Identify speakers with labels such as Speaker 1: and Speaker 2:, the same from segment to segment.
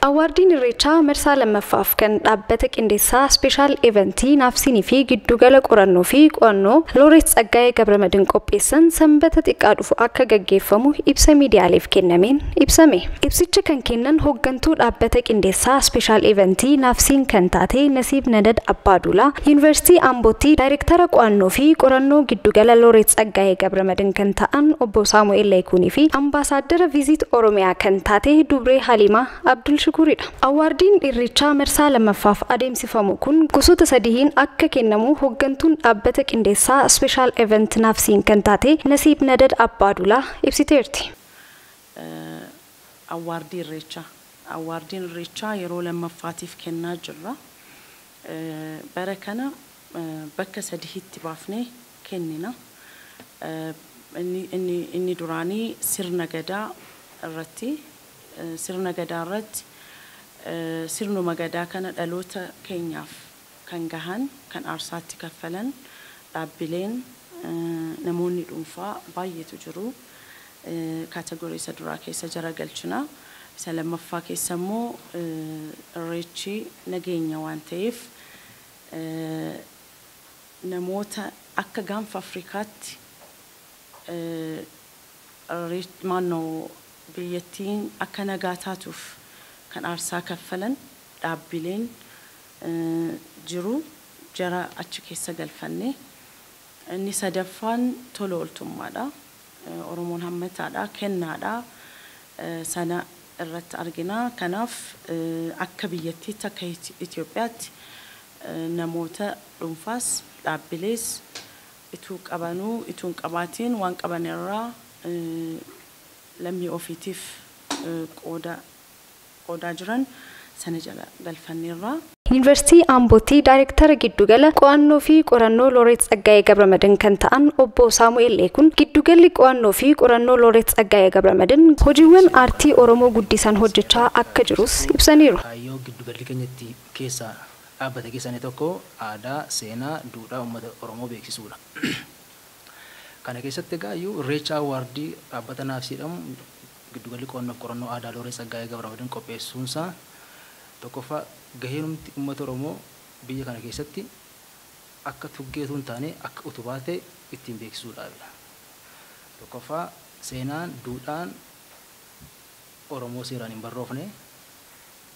Speaker 1: Awardin irreechaa marsaa lammaffaf kan dhaabbata qindeessaa special eventii naafsinii fi giddugala qorannoo fi qo'annoo Looreet Tsaggaayee Gabramadin qopheessan sanbata xiqqaa dhufu akka gaggeeffamu ibsa miidiyaaleef kennameen ibsame. Ibsicha kan kennan hooggantuu dhaabbata qindeessaa special eventii naafsiin kan taate Nasiib Nadad Abbaadulaa, Yuunivarsiitii Ambootti daayirektara qo'annoo fi qorannoo giddugala Looreet Tsaggaayee Gabramadin kan ta'an obbo Saamu'eel Layikuunii fi ambaasaadara Viizit Oromiyaa kan taate Dubree Halimaa Abdul Awardin irreechaa marsaa lammaffaf adeemsifamu kun gosoota sadiin akka kennamu hooggantuun dhaabbata qindeessaa special event naafsiin kan taate Nasiib Nadad Abbaadulaa ibsiteerti. Awardin irreechaa yeroo lammaffaatiif kennaa jirra. Bara kana bakka sadiitti baafnee kennina. Inni duraanii sirna gadaa irratti sirnuma gadaa kana dhaloota keenyaaf kan gahan kan aarsaatti kaffalan dhaabbileen namoonni dhuunfaa baay'eetu jiru. Kaatagoorii isa duraa keessa jara galchina. Isa lammaffaa keessa immoo irreechi nageenya waan ta'eef namoota akka gaanfa Afrikaatti maannoo biyyattiin akka nagaa taatuuf kan aarsaa kaffalan dhaabbileen jiru jara achi keessa galfanne. Inni sadaffaan tola ooltummaadha. Oromoon hammataadha, kennaadha. Sana irratti argina. Kanaaf akka biyyattiitti akka Itoophiyaatti namoota dhuunfaas dhaabbilees ituu qabanuu ituu hin qabaatiin waan qaban irraa lammii ofiitiif qoodaa jiran sana jala galfanneerra. Yuunivarsiitii Ambootti daayirektara giddugala qo'annoo fi qorannoo Looreet Tsaggaayee Gabramadin kan ta'an obbo Saamu'eel Layikuun giddugalli qo'annoo fi qorannoo Looreet Tsaggaayee Gabramadin hojiiwwan aartii Oromoo guddisan hojjechaa akka jirus ibsaniiru.
Speaker 2: Kaayyoo giddugalli keenyatti keessa dhaabbata keessanii tokko aadaa, seenaa, duudhaa uummata Oromoo beeksisuudha. Kana keessatti gaayyuu irreecha awwaardii dhaabbata naafsiidhamu giddugalli qorannoo aadaa Looreet Tsaggaayee Gabramadin qopheessuunsaa tokkoffaa gaheen uummata Oromoo biyya kana keessatti akka tuggeetu hin taane akka utubaa ta'e ittiin beeksisuudhaafidha. Tokkoffaa seenaan, duudhaan Oromoo seeraan hin barroofne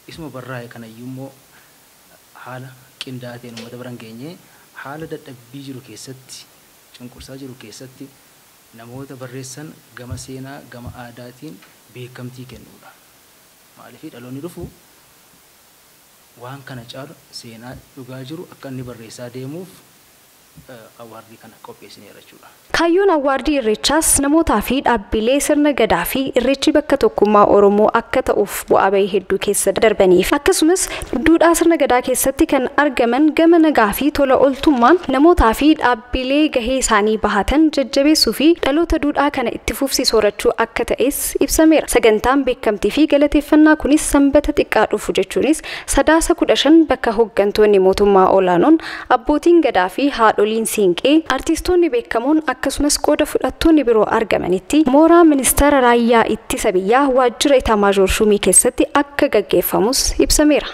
Speaker 2: isuma barraa'e kanayyuu immoo haala qindaa'aa ta'een uummata bira geenyee haala dadhabbii jiru keessatti cunqursaa jiru keessatti namoota barreessan gama seenaa gama aadaatiin beekamtii kennuudha. Maaliif dhaloonni dhufu waan kana caalu seenaa dhugaa jiru akka inni barreessaa deemuuf awwaardii kana qopheessineera jechuudha.
Speaker 1: Kaayyoon awwaardii irreechaas namootaa fi dhaabbilee sirna gadaa fi irreechi bakka tokkummaa Oromoo akka ta'uuf bu'aa bahii hedduu keessa darbaniif akkasumas duudhaa sirna gadaa keessatti kan argaman gama nagaa fi tola ooltummaan namootaa fi dhaabbilee gahee isaanii bahatan jajjabeessuu fi dhaloota duudhaa kana itti fufsiisuu akka ta'es ibsameera. Sagantaan beekamtii fi galateeffannaa kunis sanbata xiqqaa dhufu jechuunis Sadaasa 15 bakka hooggantoonni mootummaa olaanoon abbootiin gadaa fi haadholiin siinqee artistoonni beekamoon akkasumas qooda fudhattoonni biroo argamanitti mooraa ministeera raayyaa ittisa biyyaa waajjira Itaamaajoor Shumii keessatti akka gaggeeffamus ibsameera.